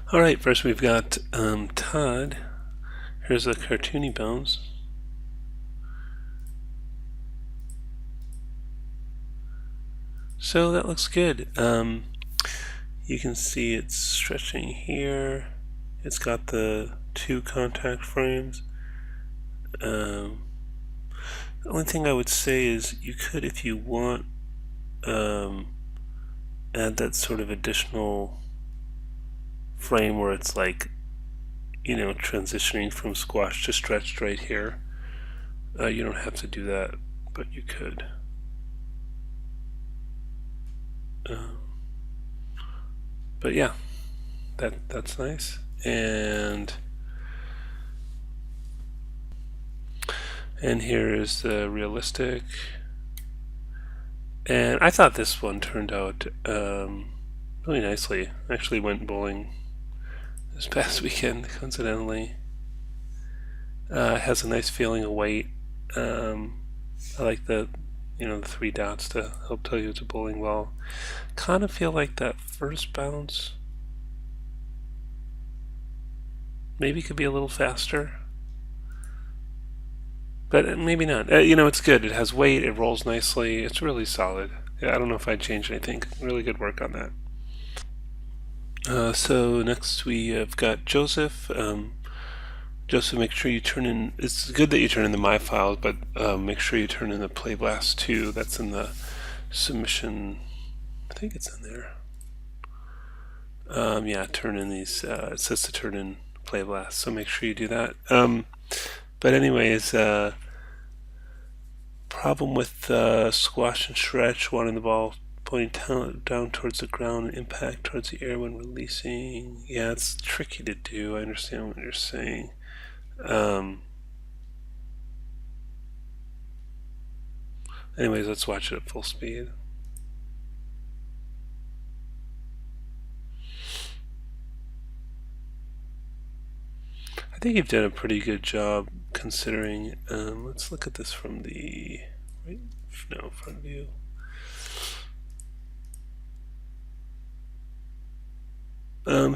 All right, first we've got Todd. Here's a cartoony bones. So that looks good. You can see it's stretching here. It's got the two contact frames. The only thing I would say is you could, if you want, add that sort of additional frame where it's like, transitioning from squash to stretched right here. You don't have to do that, but you could. But yeah, that's nice. And here is the realistic. And I thought this one turned out really nicely. I actually went bowling this past weekend, coincidentally. It has a nice feeling of weight. I like the three dots to help tell you it's a bowling ball. Kind of feel like that first bounce maybe could be a little faster, but maybe not. It's good. It has weight. It rolls nicely. It's really solid. Yeah, I don't know if I'd change anything. Really good work on that. So next we have got Joseph. Joseph, make sure you turn in. It's good that you turn in the My files, but make sure you turn in the PlayBlast 2. That's in the submission. I think it's in there. Yeah, turn in these. It says to turn in PlayBlast, so make sure you do that. But anyways, problem with squash and stretch, wanting the ball pointing down towards the ground and impact towards the air when releasing. Yeah, it's tricky to do. I understand what you're saying. Anyways, let's watch it at full speed. I think you've done a pretty good job considering. Let's look at this from the front view.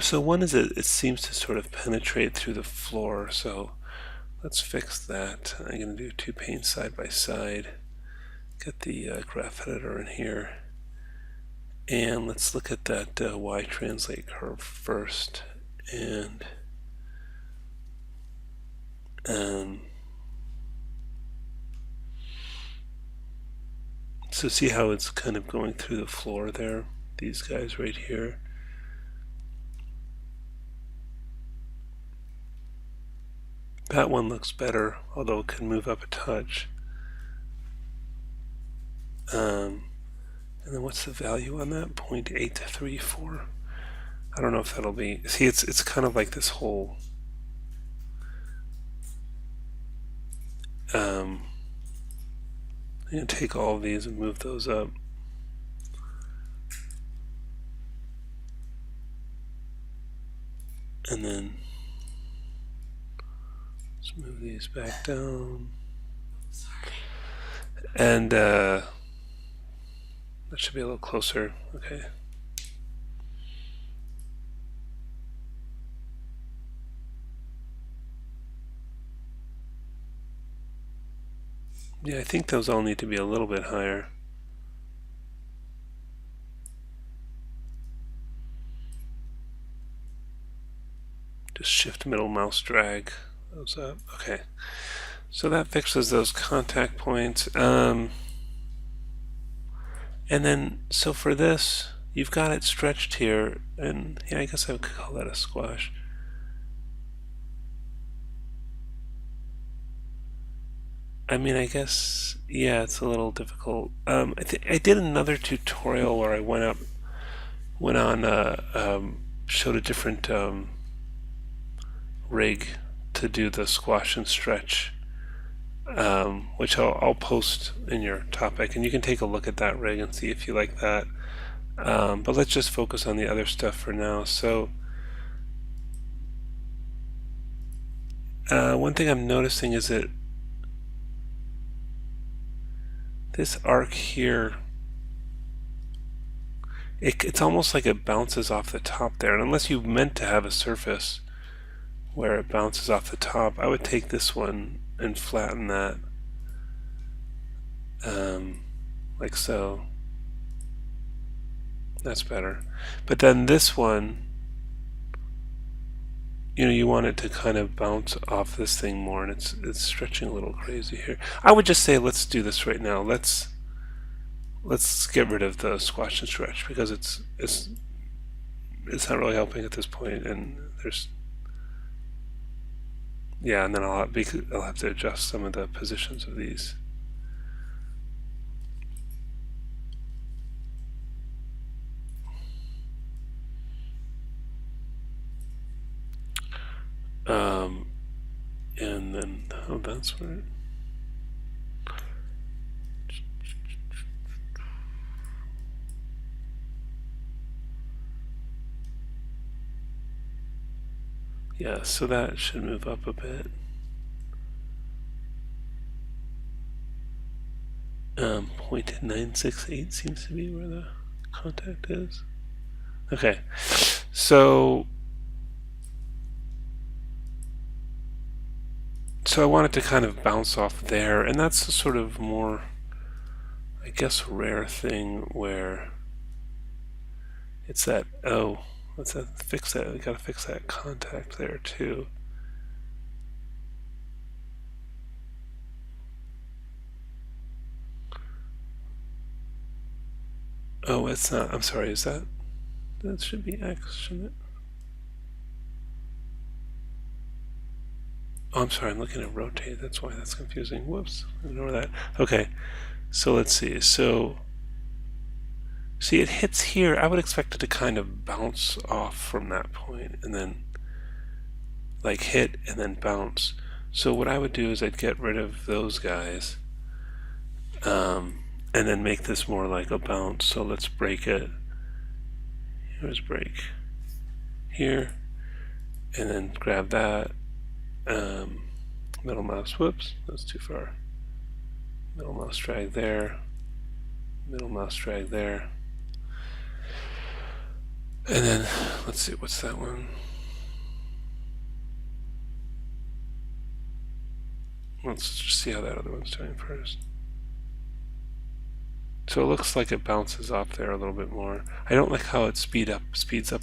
So one is it seems to sort of penetrate through the floor. So let's fix that. I'm going to do two panes side by side. Get the graph editor in here. And let's look at that Y translate curve first. And so see how it's kind of going through the floor there? These guys right here. That one looks better, although it can move up a touch. And then what's the value on that? 0.834. I don't know if that'll be. See, it's kind of like this whole. I'm going to take all of these and move those up. And then let's move these back down. And that should be a little closer. Okay. Yeah, I think those all need to be a little bit higher. Just shift middle mouse drag those up. Okay. So that fixes those contact points. And then, so for this, you've got it stretched here, and yeah, I guess I would call that a squash. I mean, I guess, yeah, it's a little difficult. I did another tutorial where I went on, showed a different rig to do the squash and stretch, which I'll post in your topic, and you can take a look at that rig and see if you like that. But let's just focus on the other stuff for now. So one thing I'm noticing is that this arc here, it's almost like it bounces off the top there. And unless you meant to have a surface where it bounces off the top, I would take this one and flatten that like so. That's better. But then this one, you want it to kind of bounce off this thing more, and it's stretching a little crazy here. I would just say let's do this right now. Let's get rid of the squash and stretch, because it's not really helping at this point, and there's and then I'll have to adjust some of the positions of these. And then that's where. Yeah, so that should move up a bit. 0.968 seems to be where the contact is. Okay, so I want it to kind of bounce off there, and that's a sort of more, I guess, rare thing where it's that, let's fix that. We gotta fix that contact there too. Oh, it's not. I'm sorry. Is that should be X, shouldn't it? Oh, I'm sorry. I'm looking at rotate. That's why that's confusing. Whoops. Ignore that. Okay. So let's see. So see, it hits here. I would expect it to kind of bounce off from that point, and then like hit and then bounce. So what I would do is I'd get rid of those guys, and then make this more like a bounce. So let's break it. Here's break here, and then grab that. Middle mouse, whoops, that's too far. Middle mouse drag there, middle mouse drag there. And then, let's see, what's that one? Let's just see how that other one's doing first. So it looks like it bounces off there a little bit more. I don't like how it speeds up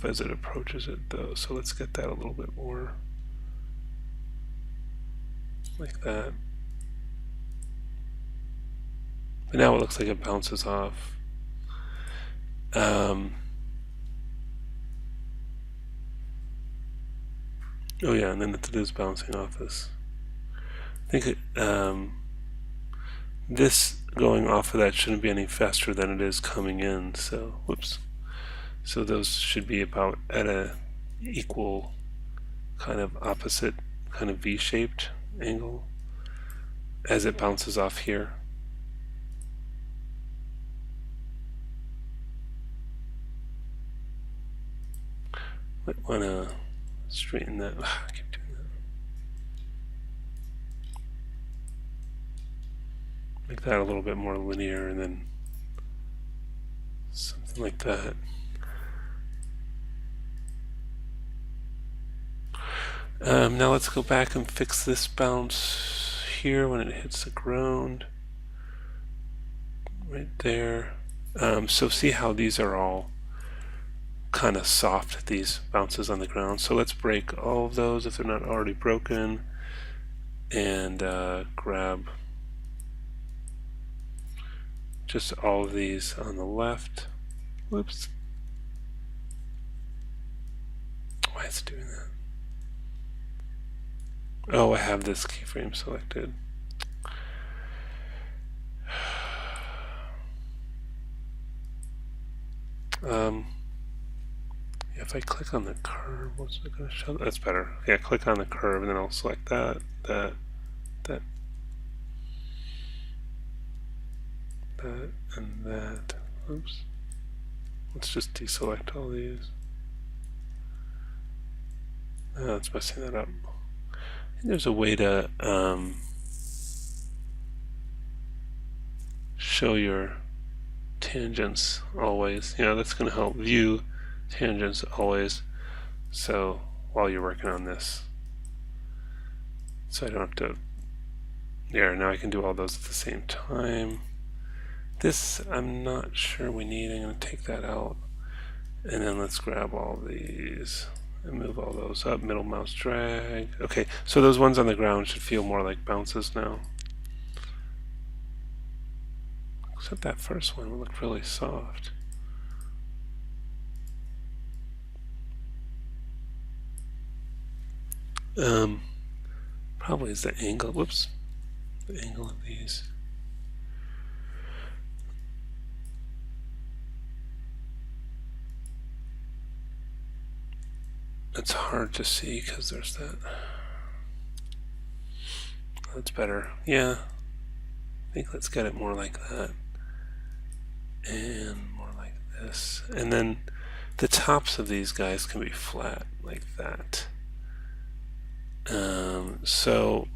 as it approaches it though, so let's get that a little bit more like that. But now it looks like it bounces off. Oh yeah, and then it is bouncing off this. I think this going off of that shouldn't be any faster than it is coming in, so whoops. So those should be about at a equal kind of opposite kind of V-shaped angle as it bounces off here. Might want to straighten that. I keep doing that. Make that a little bit more linear, and then something like that. Now let's go back and fix this bounce here when it hits the ground. Right there. So see how these are all kind of soft, these bounces on the ground. So let's break all of those if they're not already broken, and grab just all of these on the left. Whoops. Why is it doing that? Oh, I have this keyframe selected. If I click on the curve, what's it going to show? That's better. Yeah, click on the curve, and then I'll select that, and that. Oops. Let's just deselect all these. It's messing that up. I think there's a way to show your tangents always. You know, that's going to help view tangents always. So while you're working on this, so I don't have to. There, now I can do all those at the same time. This I'm not sure we need. I'm going to take that out, and then let's grab all these and move all those up. Middle mouse drag. Okay, so those ones on the ground should feel more like bounces now. Except that first one looked really soft. Probably is the angle. Whoops, the angle of these. It's hard to see because there's that. That's better. Yeah, I think let's get it more like that. And more like this. And then the tops of these guys can be flat like that. So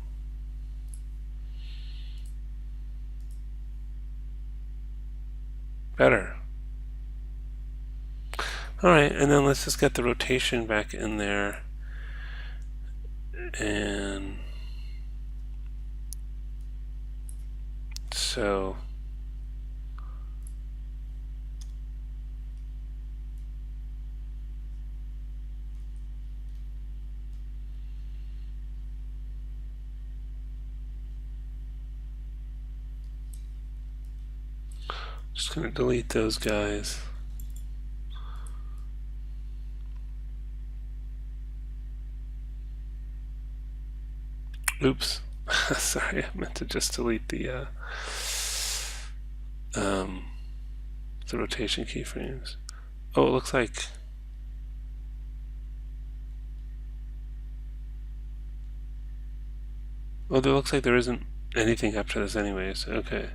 better. Alright, and then let's just get the rotation back in there. And so just going to delete those guys. Oops. Sorry, I meant to just delete the rotation keyframes. Oh, it looks like it looks like there isn't anything after this anyways. Okay.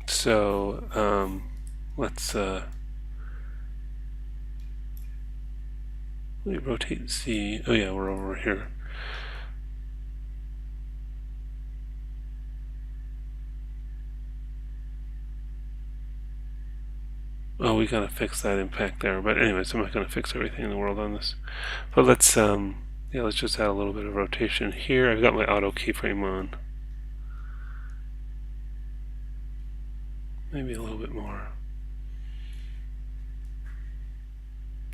So let's rotate Z. Oh yeah, we're over here. Oh, we gotta fix that impact there. But anyways, I'm not gonna fix everything in the world on this. But let's yeah, let's just add a little bit of rotation here. I've got my auto keyframe on. Maybe a little bit more.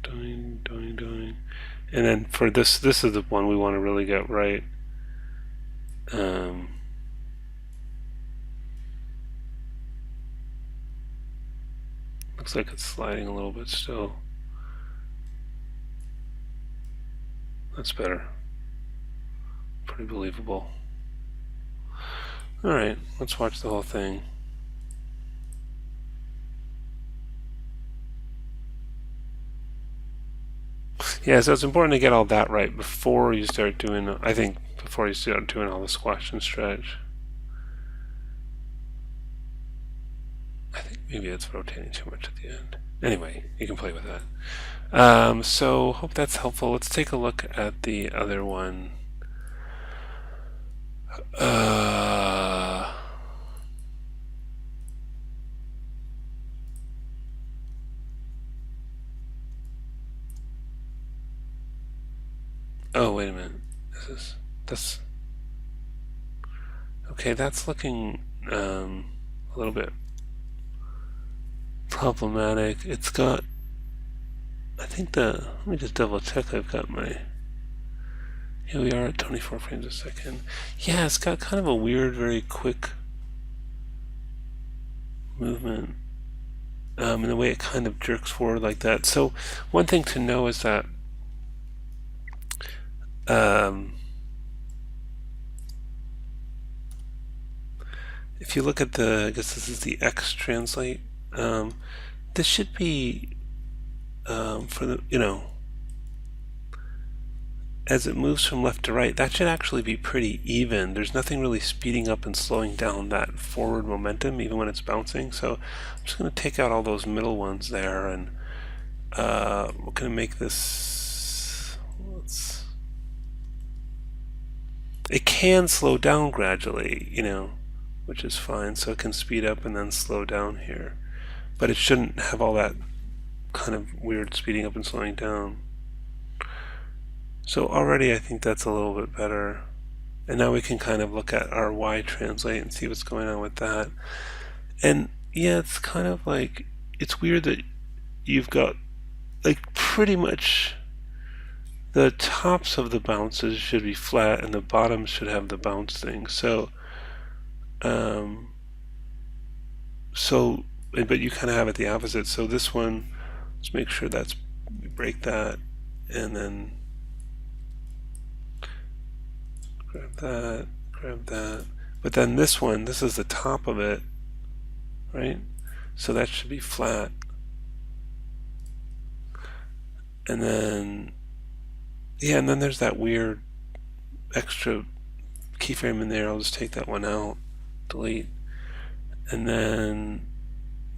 Doing. And then for this is the one we want to really get right. Looks like it's sliding a little bit still. That's better. Pretty believable. Alright, let's watch the whole thing. Yeah, so it's important to get all that right before you start doing, I think, before you start doing all the squash and stretch. I think maybe it's rotating too much at the end. Anyway, you can play with that. So, hope that's helpful. Let's take a look at the other one. Oh, wait a minute. This. Okay, that's looking a little bit problematic. It's got, I think let me just double check I've got my, here we are at 24 frames a second. Yeah, it's got kind of a weird, very quick movement. In the way it kind of jerks forward like that. So one thing to know is that if you look at the, I guess this is the X translate, this should be for the, you know, as it moves from left to right, that should actually be pretty even. There's nothing really speeding up and slowing down that forward momentum even when it's bouncing. So I'm just going to take out all those middle ones there, and we're going to make this, it can slow down gradually, which is fine. So it can speed up and then slow down here. But it shouldn't have all that kind of weird speeding up and slowing down. So already I think that's a little bit better. And now we can kind of look at our Y translate and see what's going on with that. And yeah, it's kind of like, it's weird that you've got like pretty much the tops of the bounces should be flat and the bottoms should have the bounce thing. But you kind of have it the opposite. So this one, let's make sure we break that, and then grab that. But then this one, this is the top of it, right? So that should be flat. And then, yeah, and then there's that weird extra keyframe in there. I'll just take that one out, delete. And then,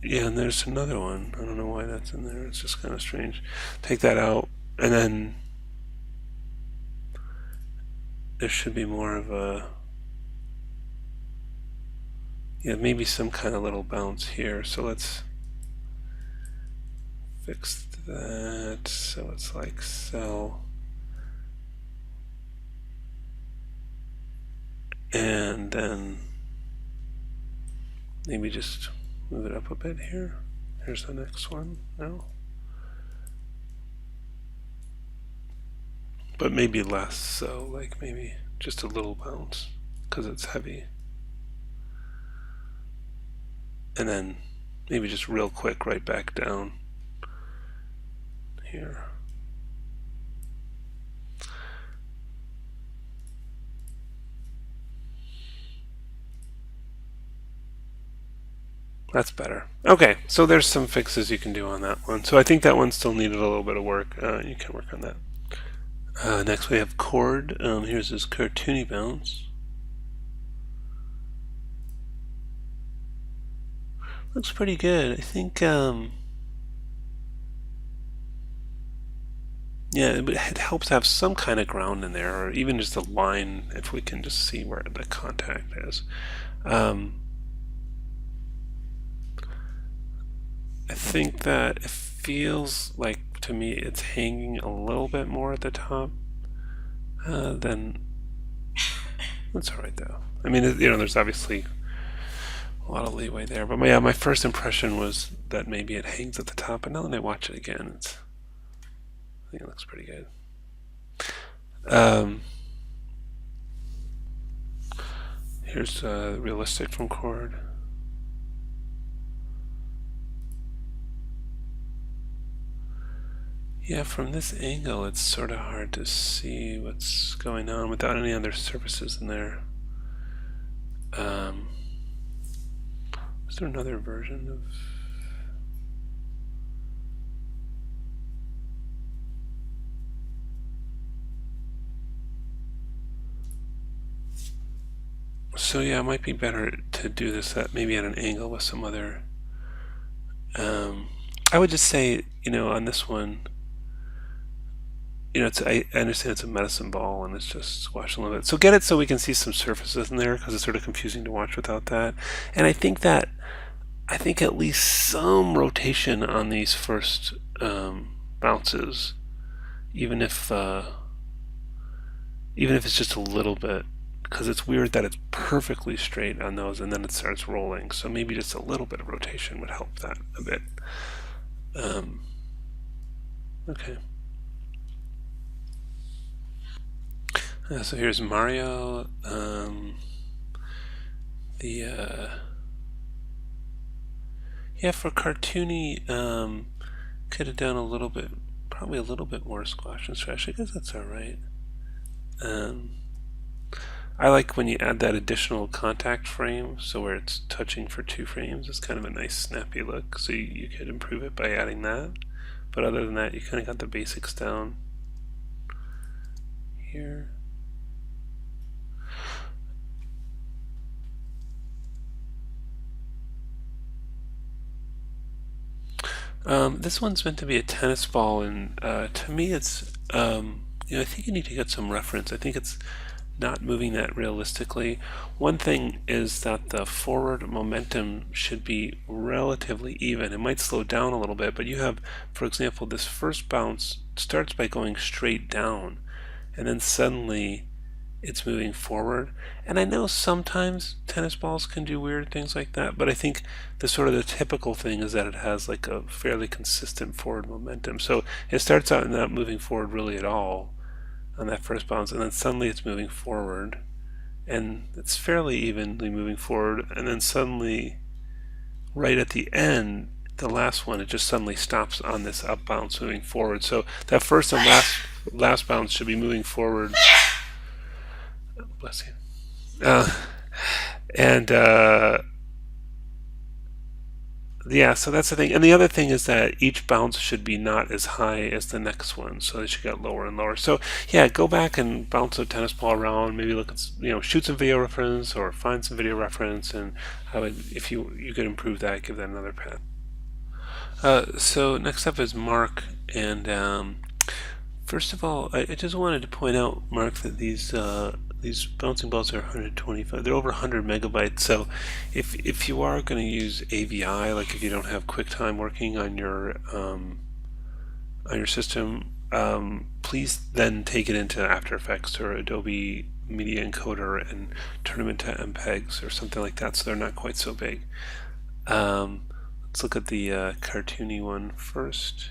yeah, and there's another one. I don't know why that's in there. It's just kind of strange. Take that out, and then there should be more of a, yeah, maybe some kind of little bounce here. So let's fix that so it's like so. And then maybe just move it up a bit here. Here's the next one now. But maybe less, so like maybe just a little bounce because it's heavy. And then maybe just real quick right back down here. That's better. Okay, so there's some fixes you can do on that one. So I think that one still needed a little bit of work. You can work on that. Next we have chord. Here's this cartoony bounce. Looks pretty good. I think, yeah, it helps have some kind of ground in there, or even just a line if we can just see where the contact is. I think that it feels like, to me, it's hanging a little bit more at the top than, that's alright though. I mean, there's obviously a lot of leeway there, but my first impression was that maybe it hangs at the top, but now that I watch it again, I think it looks pretty good. Here's realistic from chord. Yeah, from this angle it's sort of hard to see what's going on without any other surfaces in there. Is there another version of... So yeah, it might be better to do this maybe at an angle with some other... I would just say, on this one, I understand it's a medicine ball and it's just squashed a little bit. So get it so we can see some surfaces in there, because it's sort of confusing to watch without that. And I think at least some rotation on these first bounces, even if it's just a little bit, because it's weird that it's perfectly straight on those and then it starts rolling. So maybe just a little bit of rotation would help that a bit. Okay. So here's Mario. Yeah, for cartoony, could have done a little bit, probably a little bit more squash and stretch. I guess that's alright. I like when you add that additional contact frame, so where it's touching for 2 frames. It's kind of a nice snappy look, so you could improve it by adding that. But other than that, you kind of got the basics down here. This one's meant to be a tennis ball, and to me it's, I think you need to get some reference. I think it's not moving that realistically. One thing is that the forward momentum should be relatively even. It might slow down a little bit, but you have, for example, this first bounce starts by going straight down, and then suddenly it's moving forward. And I know sometimes tennis balls can do weird things like that, but I think the sort of the typical thing is that it has like a fairly consistent forward momentum. So it starts out not moving forward really at all on that first bounce, and then suddenly it's moving forward, and it's fairly evenly moving forward, and then suddenly right at the end, the last one, it just suddenly stops on this up bounce moving forward. So that first and last bounce should be moving forward. Bless you. And yeah, so that's the thing. And the other thing is that each bounce should be not as high as the next one, so they should get lower and lower. So yeah, go back and bounce a tennis ball around. Maybe look at, shoot some video reference or find some video reference, and if you could improve that, give that another pat. So next up is Mark, and first of all, I just wanted to point out, Mark, that these bouncing balls are 125. They're over 100 megabytes. So if you are going to use AVI, like if you don't have QuickTime working on your system, please then take it into After Effects or Adobe Media Encoder and turn them into MPEGs or something like that, so they're not quite so big. Let's look at the cartoony one first.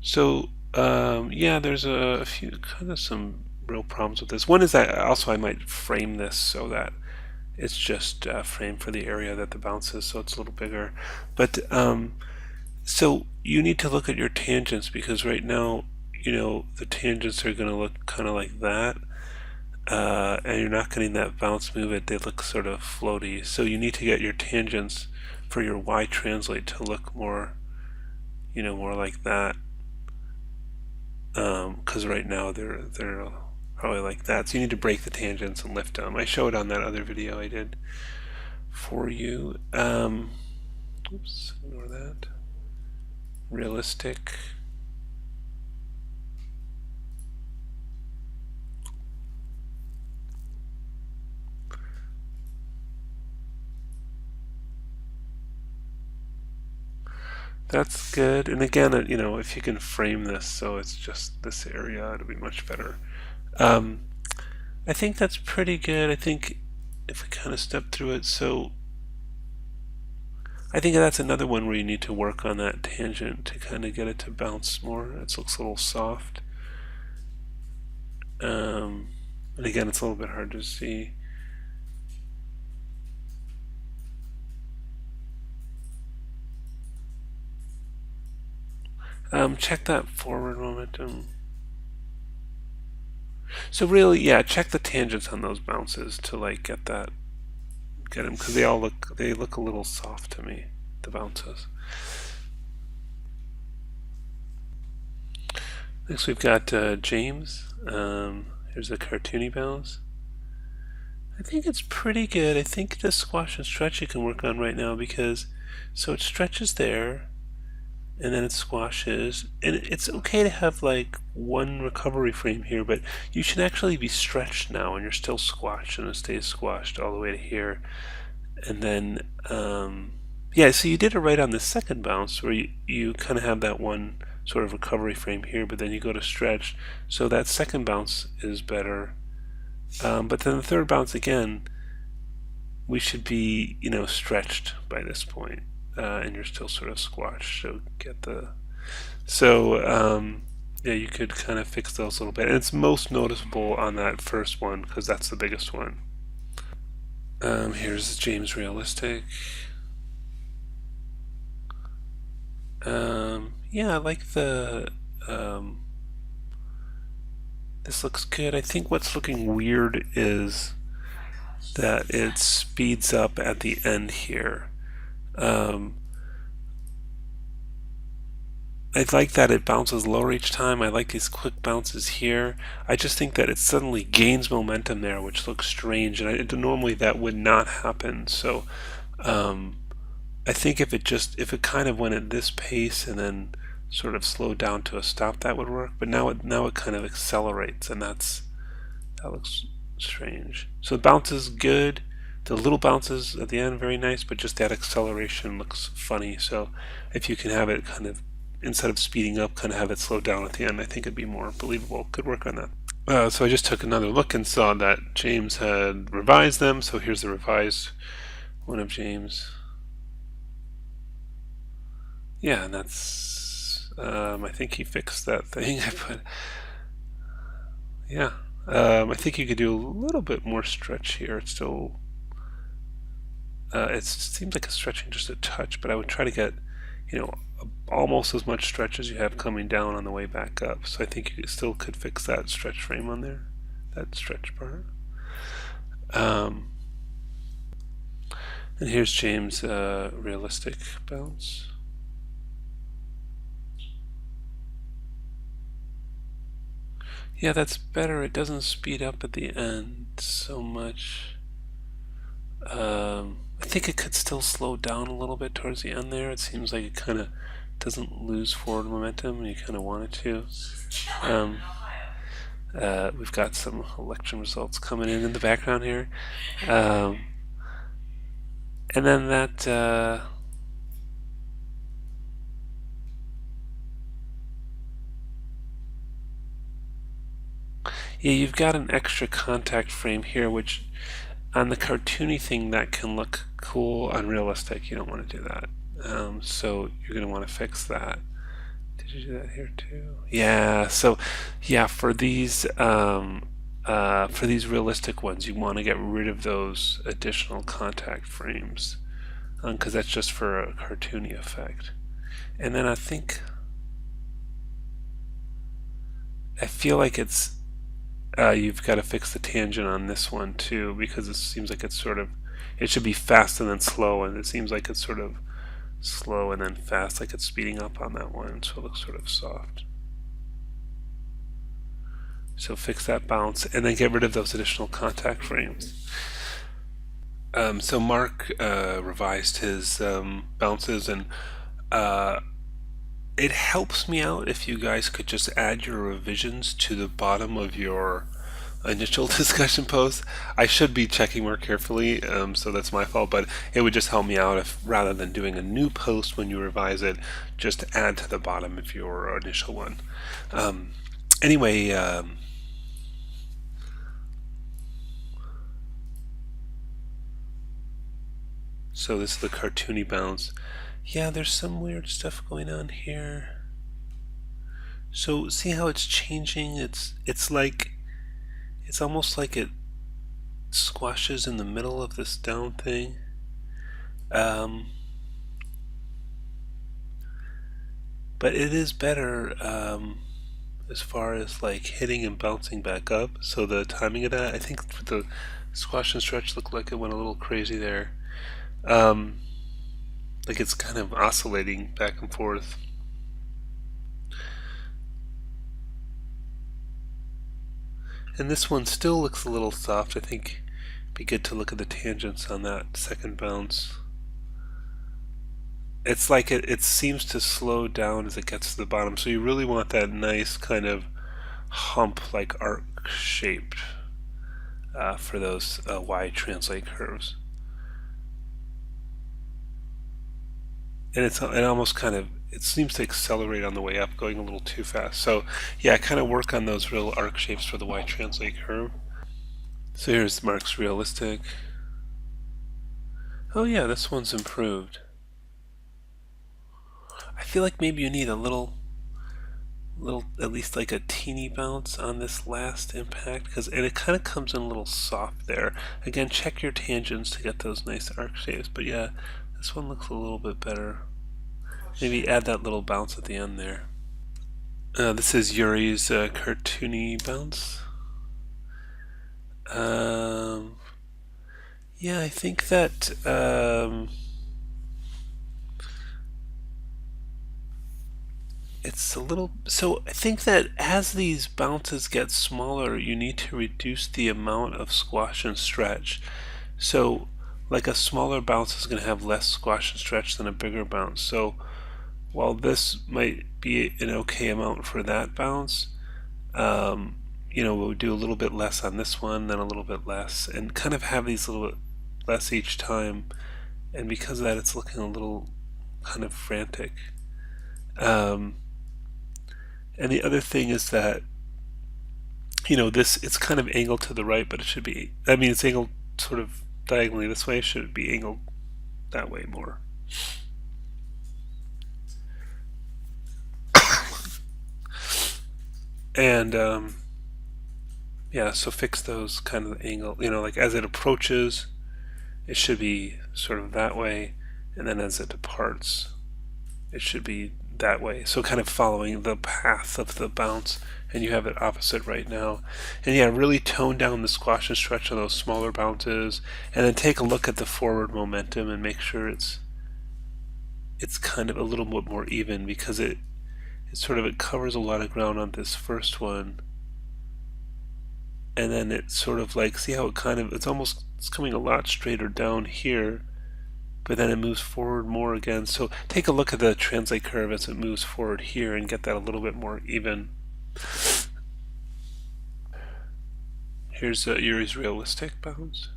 So yeah, there's a few some real problems with this. One is that also I might frame this so that it's just framed for the area that the bounce is, so it's a little bigger. But so you need to look at your tangents, because right now, the tangents are going to look kind of like that, and you're not getting that bounce move. They look sort of floaty. So you need to get your tangents for your Y translate to look more, more like that. Because right now they're probably like that. So you need to break the tangents and lift them. I showed on that other video I did for you. Oops, ignore that. Realistic. That's good. And again, if you can frame this so it's just this area, it'll be much better. I think that's pretty good. I think if we kind of step through it, so I think that's another one where you need to work on that tangent to kind of get it to bounce more. It looks a little soft. And again, it's a little bit hard to see. Check that forward momentum. So really, yeah, check the tangents on those bounces to get them, because they look a little soft to me, the bounces. Next we've got James. Here's a cartoony bounce. I think it's pretty good. I think the squash and stretch you can work on right now, because so it stretches there, and then it squashes, and it's okay to have one recovery frame here, but you should actually be stretched now, and you're still squashed, and it stays squashed all the way to here. And then yeah, so you did it right on the second bounce, where you kind of have that one sort of recovery frame here, but then you go to stretch, so that second bounce is better. But then the third bounce, again, we should be stretched by this point. And you're still sort of squashed, so yeah, you could kind of fix those a little bit, and it's most noticeable on that first one because that's the biggest one. Here's James Realistic. Yeah, I like the this looks good. I think what's looking weird is that it speeds up at the end here. I like that it bounces lower each time. I like these quick bounces here. I just think that it suddenly gains momentum there, which looks strange, and normally that would not happen. So I think if it kind of went at this pace and then sort of slowed down to a stop, that would work. But now it kind of accelerates, and that looks strange. So the bounce is good. The little bounces at the end, very nice, but just that acceleration looks funny. So if you can have it kind of, instead of speeding up, kind of have it slow down at the end, I think it'd be more believable. Could work on that. So I just took another look and saw that James had revised them. So here's the revised one of James. Yeah, and that's, I think he fixed that thing I put. Yeah, I think you could do a little bit more stretch here. It's still, it seems like it's stretching just a touch, but I would try to get, almost as much stretch as you have coming down on the way back up. So I think you still could fix that stretch frame on there, that stretch part. And here's James' realistic bounce. Yeah, that's better. It doesn't speed up at the end so much. I think it could still slow down a little bit towards the end there. It seems like it kind of doesn't lose forward momentum, and you kind of want it to. We've got some election results coming in the background here. And then that... yeah, you've got an extra contact frame here, which on the cartoony thing that can look cool. Unrealistic, you don't want to do that. So you're going to want to fix that. Did you do that here too? Yeah. So yeah, for these realistic ones, you want to get rid of those additional contact frames because that's just for a cartoony effect. And then I feel like it's you've got to fix the tangent on this one too, because it seems like it's sort of, it should be fast and then slow, and it seems like it's sort of slow and then fast, like it's speeding up on that one, so it looks sort of soft. So fix that bounce and then get rid of those additional contact frames. So Mark revised his bounces, and it helps me out if you guys could just add your revisions to the bottom of your initial discussion post. I should be checking more carefully, so that's my fault, but it would just help me out if, rather than doing a new post when you revise it, just add to the bottom of your initial one. Anyway, so this is the cartoony bounce. Yeah, there's some weird stuff going on here. So see how it's changing? It's like, it's almost like it squashes in the middle of this down thing. But it is better as far as like hitting and bouncing back up. So the timing of that, I think the squash and stretch looked like it went a little crazy there. Like it's kind of oscillating back and forth. And this one still looks a little soft. I think it'd be good to look at the tangents on that second bounce. It's like it seems to slow down as it gets to the bottom, so you really want that nice kind of hump, like arc shape for those Y translate curves. And it almost kind of, it seems to accelerate on the way up, going a little too fast. So yeah, kind of work on those real arc shapes for the Y translate curve. So here's Mark's realistic. Oh yeah, this one's improved. I feel like maybe you need a little, at least like a teeny bounce on this last impact, and it kind of comes in a little soft there. Again, check your tangents to get those nice arc shapes, but yeah, this one looks a little bit better. Maybe add that little bounce at the end there. This is Yuri's cartoony bounce. Yeah, I think that it's a little, so I think that as these bounces get smaller, you need to reduce the amount of squash and stretch. So like a smaller bounce is going to have less squash and stretch than a bigger bounce. So while this might be an okay amount for that bounce, we'll do a little bit less on this one, then a little bit less, and kind of have these little bit less each time. And because of that, it's looking a little kind of frantic. And the other thing is that, it's kind of angled to the right, but it should be, it's angled sort of diagonally this way. It should be angled that way more. And so fix those kind of angle, like as it approaches, it should be sort of that way, and then as it departs, it should be that way. So kind of following the path of the bounce, and you have it opposite right now. And really tone down the squash and stretch on those smaller bounces, and then take a look at the forward momentum and make sure it's kind of a little bit more even, because it covers a lot of ground on this first one, and then it's sort of like, see how it's coming a lot straighter down here, but then it moves forward more again. So take a look at the translate curve as it moves forward here and get that a little bit more even. Here's Yuri's realistic bounce.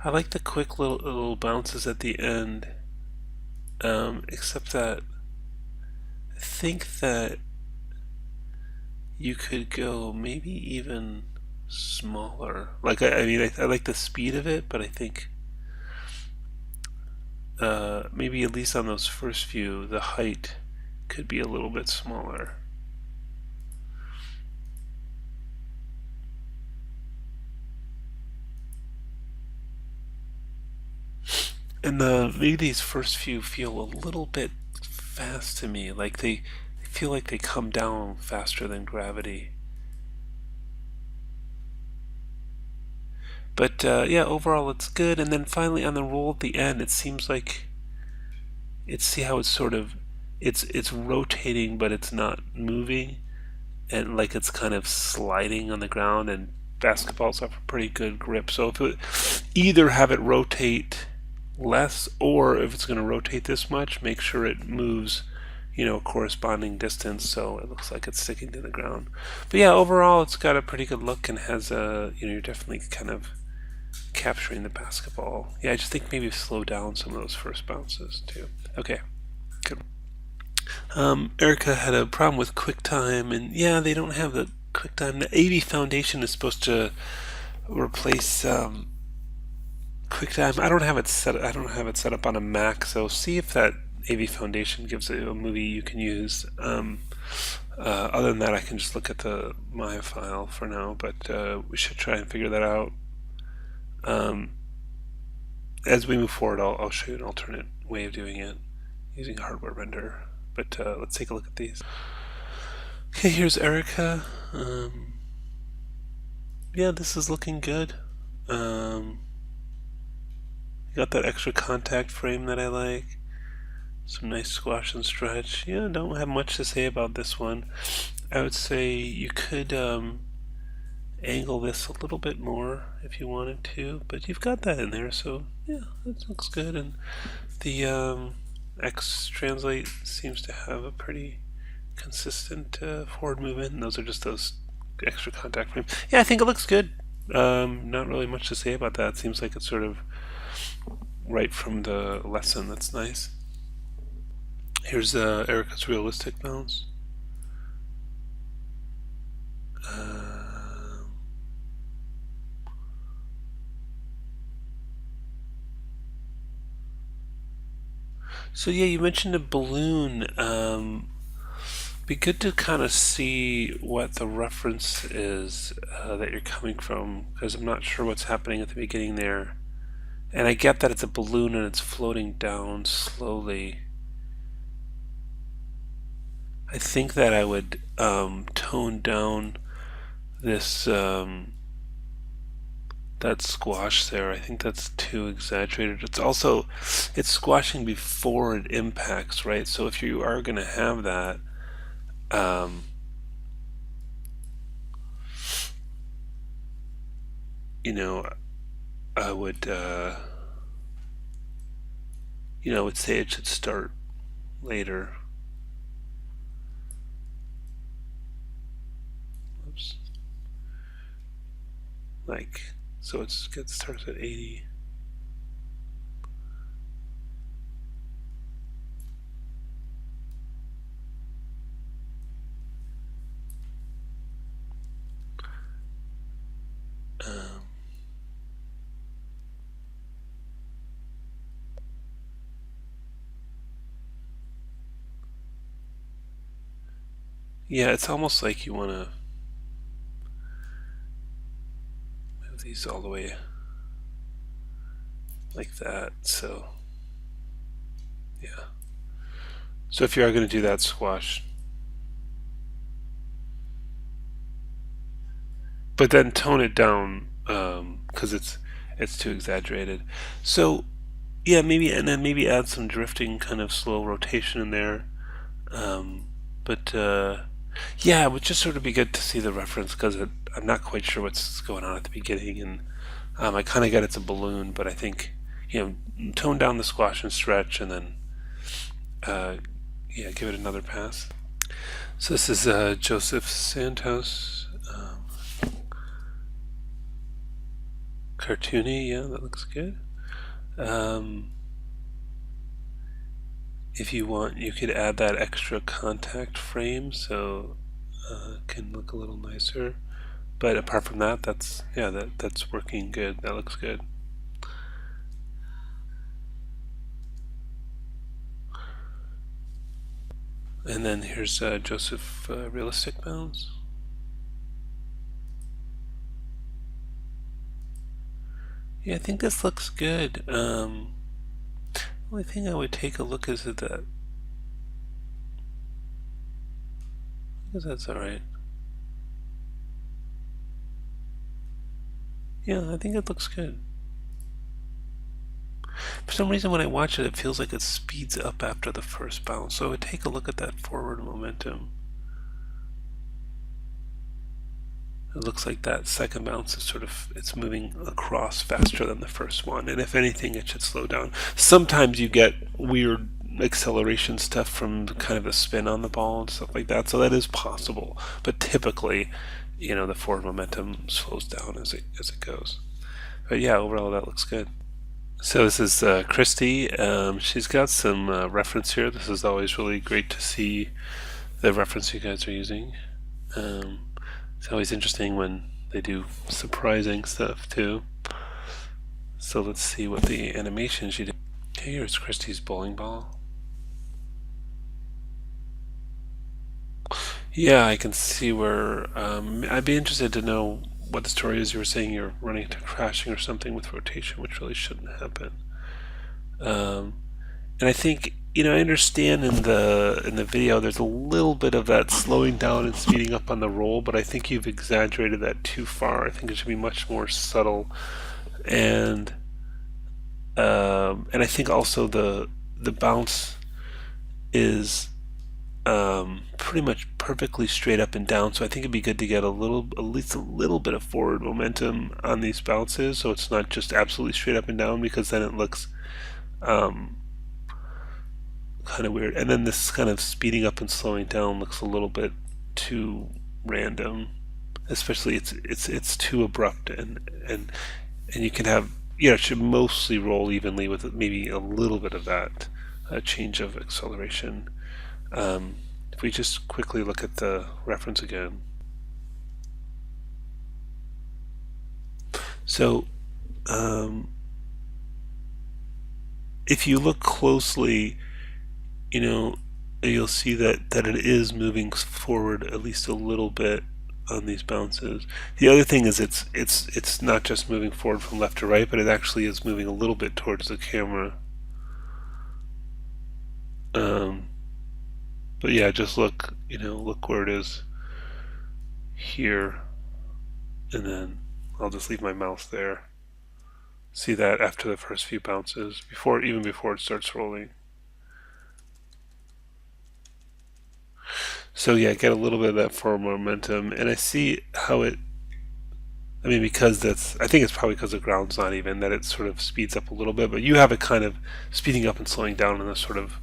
I like the quick little bounces at the end, except that I think that you could go maybe even smaller. Like I like the speed of it, but I think maybe at least on those first few, the height could be a little bit smaller. And maybe these first few feel a little bit fast to me, like they feel like they come down faster than gravity. But overall it's good. And then finally on the roll at the end, it seems like see how it's sort of it's rotating, but it's not moving, and like it's kind of sliding on the ground. And basketballs have a pretty good grip, so if it either have it rotate less, or if it's going to rotate this much, make sure it moves corresponding distance, so it looks like it's sticking to the ground. But overall it's got a pretty good look, and has you're definitely kind of capturing the basketball. I just think maybe slow down some of those first bounces too. Okay, good. Erica had a problem with QuickTime, and they don't have the QuickTime. The AV Foundation is supposed to replace QuickTime. I don't have it set up on a Mac, so see if that AV Foundation gives you a movie you can use. Other than that, I can just look at the Maya file for now, but we should try and figure that out. As we move forward, I'll show you an alternate way of doing it using a hardware render. But let's take a look at these. Okay, here's Erica. This is looking good. Got that extra contact frame that I like. Some nice squash and stretch. Don't have much to say about this one. I would say you could angle this a little bit more if you wanted to, but you've got that in there, so that looks good. And the X translate seems to have a pretty consistent forward movement, and those are just those extra contact frames. I think it looks good. Not really much to say about that. It seems like it's sort of right from the lesson. That's nice. Here's Erica's realistic bounce. So you mentioned a balloon. Be good to kind of see what the reference is that you're coming from, because I'm not sure what's happening at the beginning there. And I get that it's a balloon and it's floating down slowly. I think that I would tone down this that squash there. I think that's too exaggerated. It's squashing before it impacts, right? So if you are going to have that, you know, I would, I would say it should start later. Oops. Like, so it starts at 80. Yeah, it's almost like you want to move these all the way like that. So, yeah. So if you are going to do that squash, but then tone it down because it's too exaggerated. So yeah, maybe and then maybe add some drifting kind of slow rotation in there. But yeah, it would just sort of be good to see the reference because I'm not quite sure what's going on at the beginning, and I kind of get it's a balloon, but I think tone down the squash and stretch, and then yeah, give it another pass. So this is Joseph Santos, cartoony. Yeah, that looks good. If you want, you could add that extra contact frame so it can look a little nicer. But apart from that, that's working good. That looks good. And then here's Joseph realistic bounds. Yeah, I think this looks good. Only thing I would take a look is at that. I guess that's alright. Yeah, I think it looks good. For some reason, when I watch it, it feels like it speeds up after the first bounce. So I would take a look at that forward momentum. It looks like that second bounce is it's moving across faster than the first one, and if anything it should slow down. Sometimes you get weird acceleration stuff from kind of a spin on the ball and stuff like that, so that is possible, but typically the forward momentum slows down as it goes. But yeah, overall that looks good. So this is Christy. She's got some reference here. This is always really great to see the reference you guys are using. It's always interesting when they do surprising stuff too. So let's see what the animation she did. Okay, here's Christie's bowling ball. Yeah, I can see where. I'd be interested to know what the story is. You were saying you're running into crashing or something with rotation, which really shouldn't happen. And I think I understand in the video there's a little bit of that slowing down and speeding up on the roll, but I think you've exaggerated that too far. I think it should be much more subtle, and I think also the bounce is pretty much perfectly straight up and down. So I think it'd be good to get at least a little bit of forward momentum on these bounces, so it's not just absolutely straight up and down, because then it looks kind of weird. And then this kind of speeding up and slowing down looks a little bit too random. Especially it's too abrupt, and you can have it should mostly roll evenly with maybe a little bit of that change of acceleration. If we just quickly look at the reference again. So if you look closely, you'll see that it is moving forward at least a little bit on these bounces. The other thing is it's not just moving forward from left to right, but it actually is moving a little bit towards the camera. But yeah, just look where it is here, and then I'll just leave my mouse there. See that after the first few bounces, even before it starts rolling. So yeah, get a little bit of that forward momentum, and I see how I mean, because I think it's probably because the ground's not even, that it sort of speeds up a little bit, but you have it kind of speeding up and slowing down in a sort of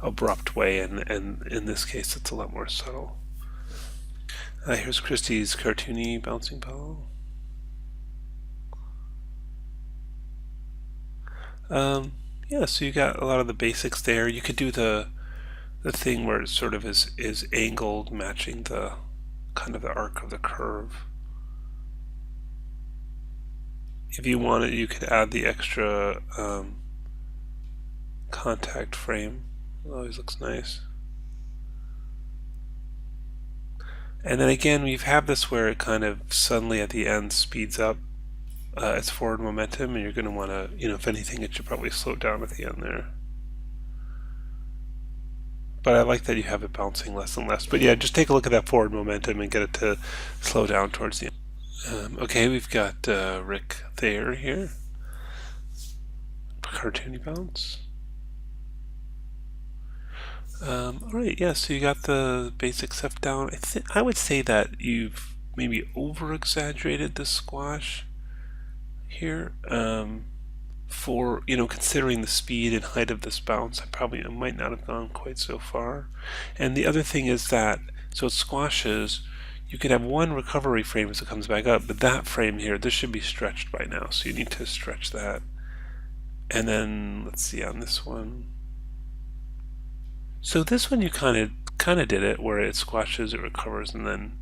abrupt way, and in this case it's a lot more subtle. Here's Christie's cartoony bouncing ball. Yeah, so you got a lot of the basics there. You could do the thing where it sort of is angled, matching the kind of the arc of the curve. If you wanted, you could add the extra contact frame. It always looks nice. And then again, we have this where it kind of suddenly at the end speeds up its forward momentum, and you're going to want to, if anything, it should probably slow down at the end there. But I like that you have it bouncing less and less. But yeah, just take a look at that forward momentum and get it to slow down towards the end. Okay, we've got Rick Thayer here. Cartoony bounce. Alright, yeah, so you got the basic stuff down. I would say that you've maybe over-exaggerated the squash here. For, considering the speed and height of this bounce, I might not have gone quite so far. And the other thing is that, so it squashes, you could have one recovery frame as it comes back up, but that frame here, this should be stretched by now, so you need to stretch that. And then, let's see, on this one. So this one you kind of did it, where it squashes, it recovers, and then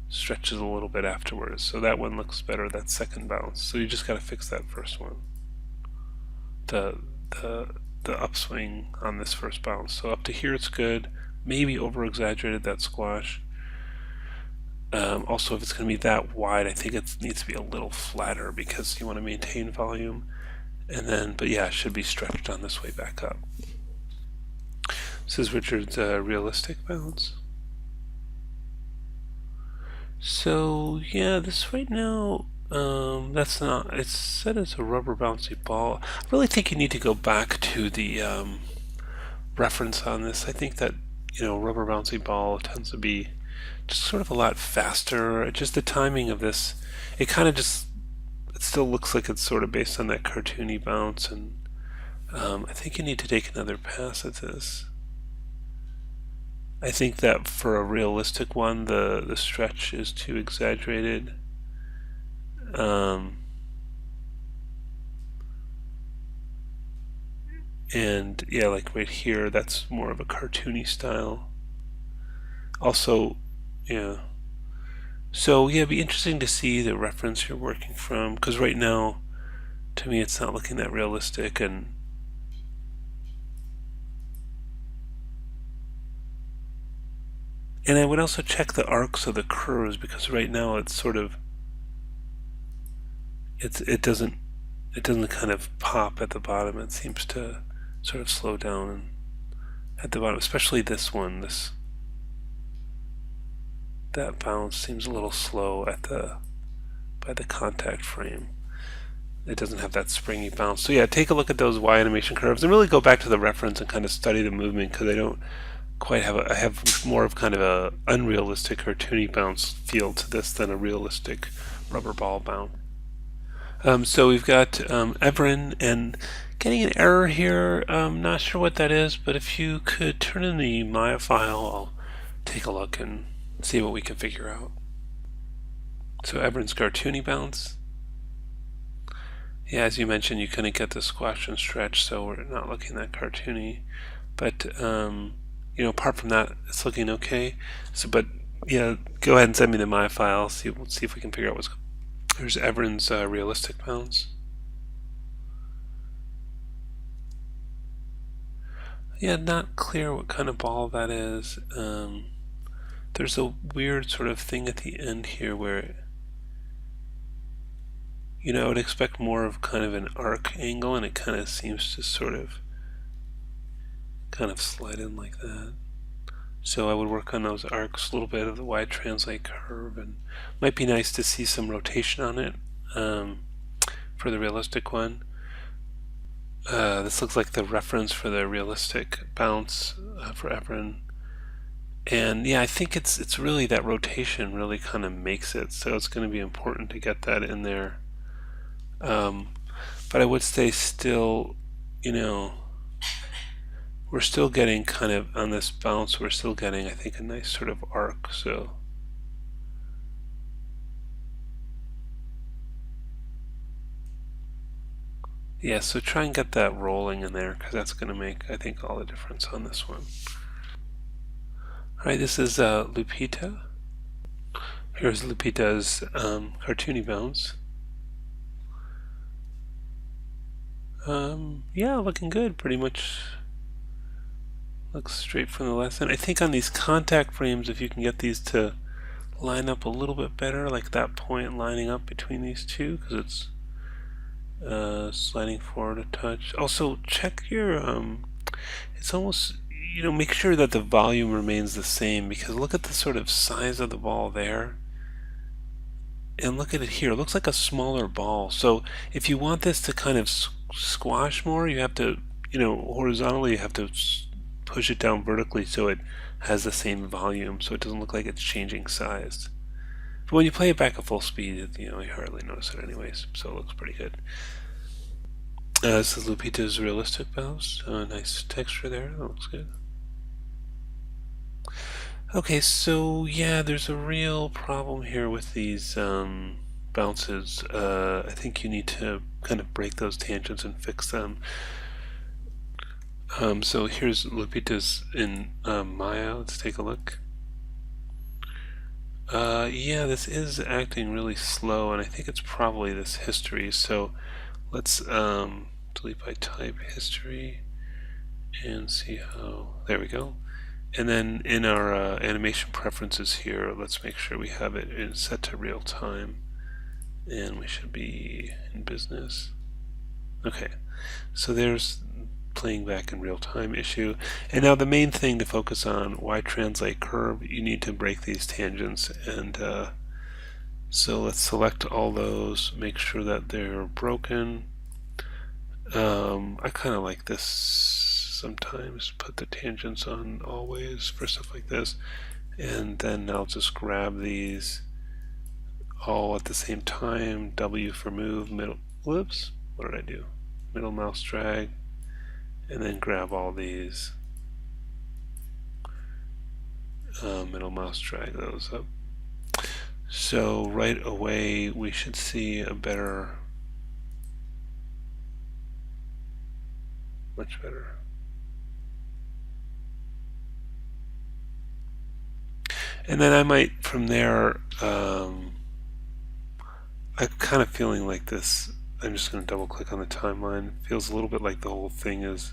stretches a little bit afterwards. So that one looks better, that second bounce. So you just got to fix that first one. The upswing on this first bounce. So up to here it's good. Maybe over exaggerated that squash. Also, if it's going to be that wide, I think it needs to be a little flatter because you want to maintain volume. And then, but yeah, it should be stretched on this way back up. This is Richard's realistic bounce. So yeah, this right now, that's not, it's set as a rubber bouncy ball. I really think you need to go back to the reference on this. I think that, rubber bouncy ball tends to be just sort of a lot faster. Just the timing of this, it kind of just, it still looks like it's sort of based on that cartoony bounce, and I think you need to take another pass at this. I think that for a realistic one, the stretch is too exaggerated. And yeah, like right here, that's more of a cartoony style. Also, yeah. So yeah, it'd be interesting to see the reference you're working from, because right now, to me, it's not looking that realistic. And I would also check the arcs of the curves, because right now it's sort of, it doesn't kind of pop at the bottom. It seems to sort of slow down at the bottom, especially this one. That bounce seems a little slow by the contact frame. It doesn't have that springy bounce. So yeah, take a look at those Y animation curves and really go back to the reference and kind of study the movement, because I don't quite I have more of kind of a unrealistic cartoony bounce feel to this than a realistic rubber ball bounce. So we've got Evren, and getting an error here. Not sure what that is, but if you could turn in the Maya file, I'll take a look and see what we can figure out. So Evren's cartoony bounce. Yeah, as you mentioned, you couldn't get the squash and stretch, so we're not looking that cartoony. But apart from that, it's looking okay. So, but yeah, go ahead and send me the Maya file. We'll see if we can figure out what's going on. There's Evren's realistic bounce. Yeah, not clear what kind of ball that is. There's a weird sort of thing at the end here where, I would expect more of kind of an arc angle, and it kind of seems to sort of kind of slide in like that. So I would work on those arcs, a little bit of the Y translate curve, and might be nice to see some rotation on it for the realistic one. This looks like the reference for the realistic bounce for Evren. And yeah, I think it's really that rotation really kind of makes it. So it's going to be important to get that in there. Um, but I would say still, you know, we're still getting kind of on this bounce, we're still getting, I think, a nice sort of arc. So yeah, so try and get that rolling in there because that's going to make, I think, all the difference on this one. All right, this is Lupita. Here's Lupita's cartoony bounce. Yeah, looking good. Pretty much looks straight from the lesson. I think on these contact frames, if you can get these to line up a little bit better, like that point lining up between these two, because it's sliding forward a touch. Also, check your, it's almost, make sure that the volume remains the same, because look at the sort of size of the ball there. And look at it here. It looks like a smaller ball. So if you want this to kind of squash more, you have to, horizontally, you have to push it down vertically so it has the same volume, so it doesn't look like it's changing size. But when you play it back at full speed, you hardly notice it anyways, so it looks pretty good. This is Lupita's realistic bounce. Nice texture there. That looks good. Okay, so yeah, there's a real problem here with these bounces. I think you need to kind of break those tangents and fix them. So here's Lupita's in Maya. Let's take a look. Yeah, this is acting really slow, and I think it's probably this history. So let's delete by type history and see how. There we go. And then in our animation preferences here, let's make sure we have it set to real time. And we should be in business. Okay, so there's playing back in real time issue. And now the main thing to focus on, why translate curve? You need to break these tangents. And so let's select all those, make sure that they're broken. I kind of like this sometimes, put the tangents on always for stuff like this, and then I'll just grab these all at the same time. W for move, middle, whoops, what did I do? Middle mouse drag, and then grab all these, middle mouse drag those up. So right away we should see a better, much better. And then I might, from there, I'm kind of feeling like this. I'm just going to double click on the timeline. It feels a little bit like the whole thing is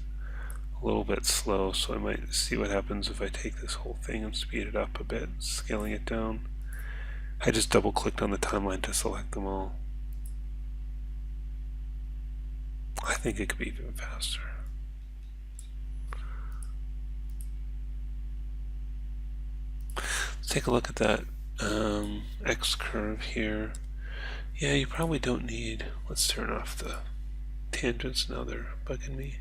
a little bit slow, so I might see what happens if I take this whole thing and speed it up a bit, scaling it down. I just double clicked on the timeline to select them all. I think it could be even faster. Let's take a look at that X curve here. Yeah, you probably don't need, let's turn off the tangents, now they're bugging me.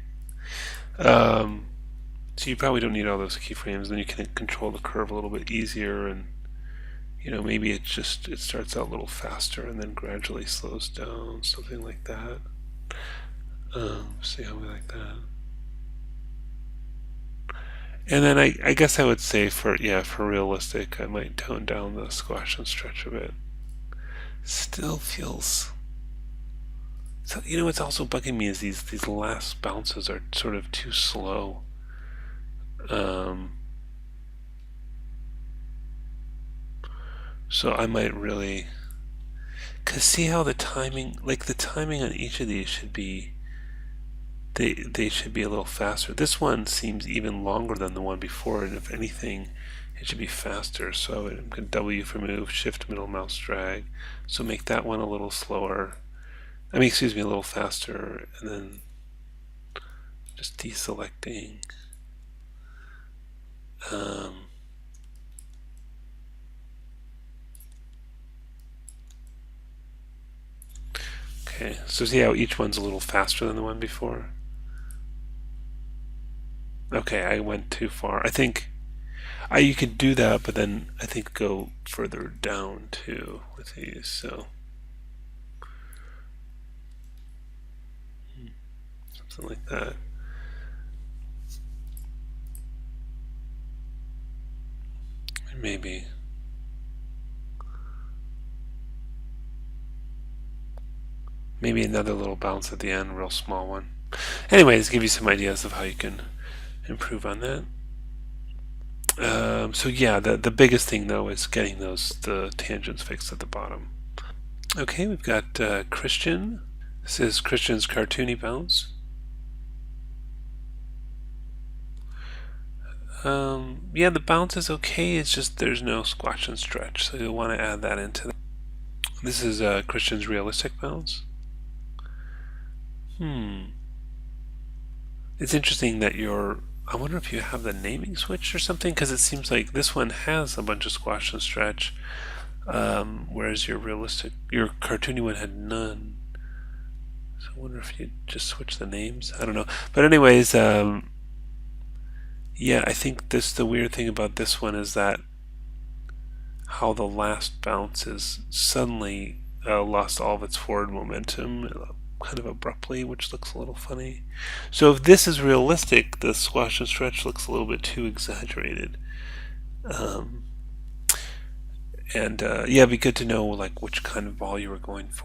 So you probably don't need all those keyframes, then you can control the curve a little bit easier, and maybe it starts out a little faster and then gradually slows down, something like that. See how we like that. And then I guess I would say for realistic, I might tone down the squash and stretch a bit. Still feels. So what's also bugging me is these last bounces are sort of too slow. So I might really, cause see how the timing, like the timing on each of these should be. They should be a little faster. This one seems even longer than the one before, and if anything, it should be faster. So I'm going to W for move, shift middle mouse drag. So make that one a little slower. I mean, excuse me, a little faster, and then just deselecting. Okay, so see how each one's a little faster than the one before? Okay, I went too far. I think You could do that, but then I think go further down too with these. So something like that. Maybe. Maybe another little bounce at the end, real small one. Anyways, give you some ideas of how you can improve on that. So yeah, the biggest thing though is getting the tangents fixed at the bottom. Okay, we've got Christian. This is Christian's cartoony bounce. Yeah, the bounce is okay. It's just there's no squash and stretch, so you'll want to add that into. This is Christian's realistic bounce. It's interesting that I wonder if you have the naming switch or something, because it seems like this one has a bunch of squash and stretch, whereas your cartoony one had none. So I wonder if you just switch the names. I don't know. But anyways, yeah, I think the weird thing about this one is that how the last bounce is suddenly lost all of its forward momentum kind of abruptly, which looks a little funny. So if this is realistic, the squash and stretch looks a little bit too exaggerated. And yeah, it'd be good to know like which kind of ball you were going for.